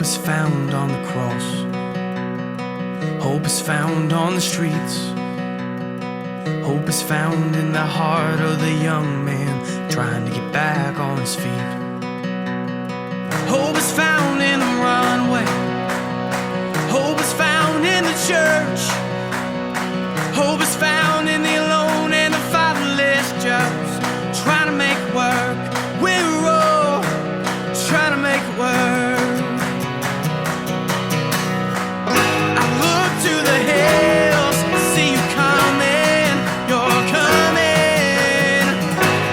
is found on the cross. Hope is found on the streets. Hope is found in the heart of the young man trying to get back on his feet. Hope is found in the runway. Hope is found in the church. Hope is found in the alone and the fatherless, just trying to make it work. We're all trying to make it work. I look to the hills, see you coming, you're coming.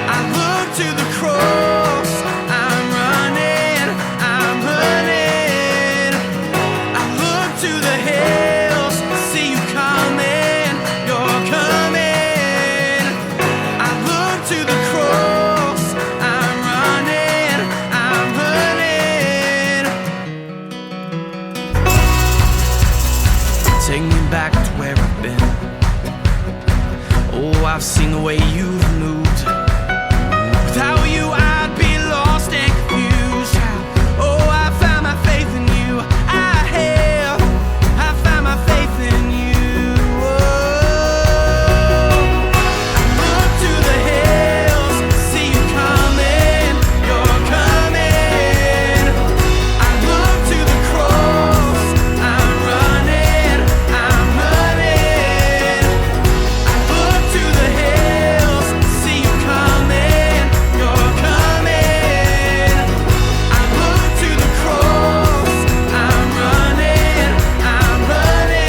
I look to the cross, I'm running, I'm running. I look to the hills, see you coming, you're coming. I look to the cross, I'm running, I'm running. Take me back to where I've been. Oh, I've seen the way you've moved. Without you, I'd be lost and confused. Oh, I found my faith in you. I found my faith in you. Oh, I look to the hills, see you coming, you're coming. I look to the cross, I'm running, I'm running. I look to the hills, see you coming, you're coming. I look to the cross, I'm running, I'm running.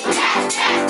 Yes!